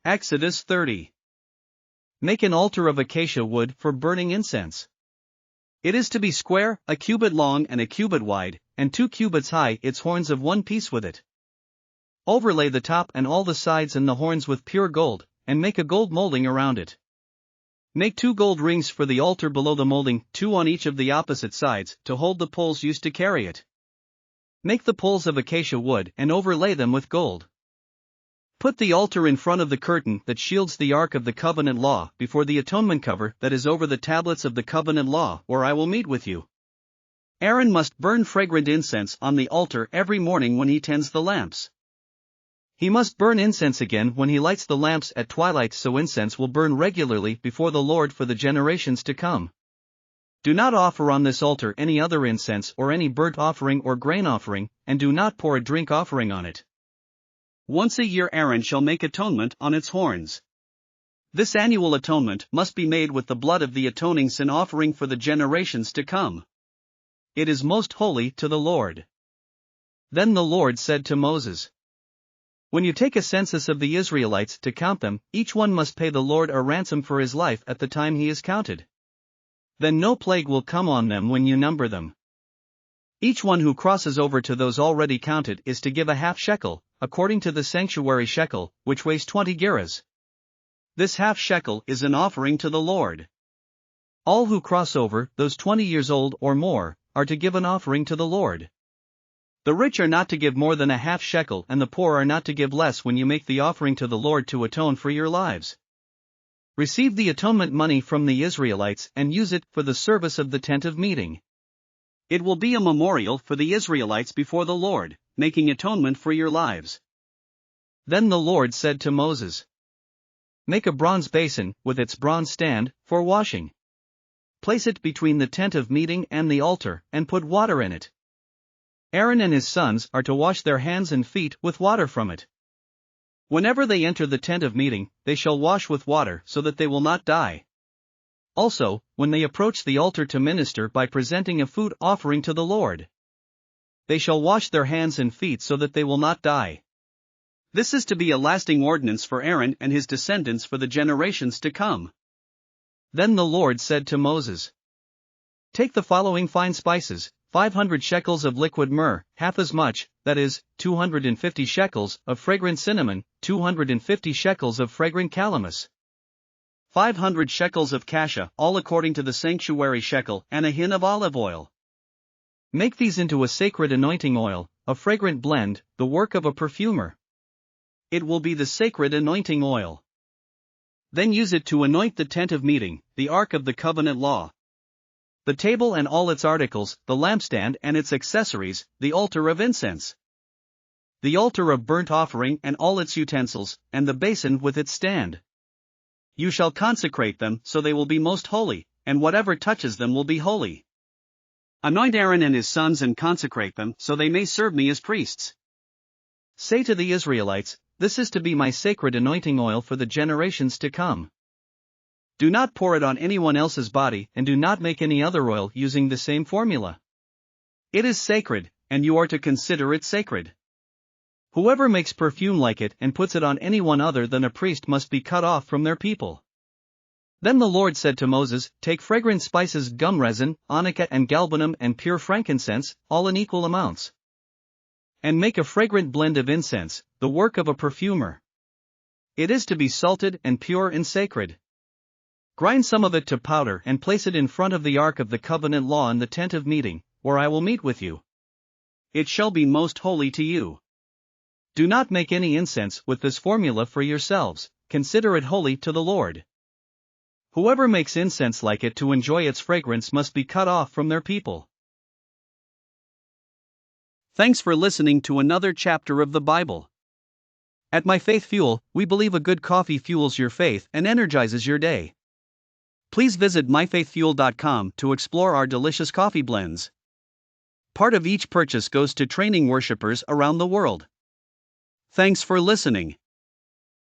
Exodus 30. Make an altar of acacia wood for burning incense. It is to be square, a cubit long and a cubit wide, and 2 cubits high, its horns of one piece with it. Overlay the top and all the sides and the horns with pure gold, and make a gold molding around it. Make 2 gold rings for the altar below the molding, 2 on each of the opposite sides, to hold the poles used to carry it. Make the poles of acacia wood and overlay them with gold. Put the altar in front of the curtain that shields the Ark of the Covenant Law, before the atonement cover that is over the tablets of the covenant law, where I will meet with you. Aaron must burn fragrant incense on the altar every morning when he tends the lamps. He must burn incense again when he lights the lamps at twilight, so incense will burn regularly before the Lord for the generations to come. Do not offer on this altar any other incense or any burnt offering or grain offering, and do not pour a drink offering on it. Once a year Aaron shall make atonement on its horns. This annual atonement must be made with the blood of the atoning sin offering for the generations to come. It is most holy to the Lord. Then the Lord said to Moses, when you take a census of the Israelites to count them, each one must pay the Lord a ransom for his life at the time he is counted. Then no plague will come on them when you number them. Each one who crosses over to those already counted is to give a half shekel, according to the sanctuary shekel, which weighs 20 gerahs. This half shekel is an offering to the Lord. All who cross over, those 20 years old or more, are to give an offering to the Lord. The rich are not to give more than a half shekel, and the poor are not to give less when you make the offering to the Lord to atone for your lives. Receive the atonement money from the Israelites and use it for the service of the tent of meeting. It will be a memorial for the Israelites before the Lord, making atonement for your lives. Then the Lord said to Moses, make a bronze basin, with its bronze stand, for washing. Place it between the tent of meeting and the altar, and put water in it. Aaron and his sons are to wash their hands and feet with water from it. Whenever they enter the tent of meeting, they shall wash with water so that they will not die. Also, when they approach the altar to minister by presenting a food offering to the Lord, they shall wash their hands and feet so that they will not die. This is to be a lasting ordinance for Aaron and his descendants for the generations to come. Then the Lord said to Moses, take the following fine spices, 500 shekels of liquid myrrh, half as much, that is, 250 shekels of fragrant cinnamon, 250 shekels of fragrant calamus, 500 shekels of acacia, all according to the sanctuary shekel, and a hin of olive oil. Make these into a sacred anointing oil, a fragrant blend, the work of a perfumer. It will be the sacred anointing oil. Then use it to anoint the tent of meeting, the Ark of the Covenant Law, the table and all its articles, the lampstand and its accessories, the altar of incense, the altar of burnt offering and all its utensils, and the basin with its stand. You shall consecrate them so they will be most holy, and whatever touches them will be holy. Anoint Aaron and his sons and consecrate them so they may serve me as priests. Say to the Israelites, this is to be my sacred anointing oil for the generations to come. Do not pour it on anyone else's body, and do not make any other oil using the same formula. It is sacred, and you are to consider it sacred. Whoever makes perfume like it and puts it on anyone other than a priest must be cut off from their people. Then the Lord said to Moses, take fragrant spices, gum resin, onycha and galbanum and pure frankincense, all in equal amounts, and make a fragrant blend of incense, the work of a perfumer. It is to be salted and pure and sacred. Grind some of it to powder and place it in front of the Ark of the Covenant Law in the tent of meeting, where I will meet with you. It shall be most holy to you. Do not make any incense with this formula for yourselves, consider it holy to the Lord. Whoever makes incense like it to enjoy its fragrance must be cut off from their people. Thanks for listening to another chapter of the Bible. At My Faith Fuel, we believe a good coffee fuels your faith and energizes your day. Please visit myfaithfuel.com to explore our delicious coffee blends. Part of each purchase goes to training worshipers around the world. Thanks for listening.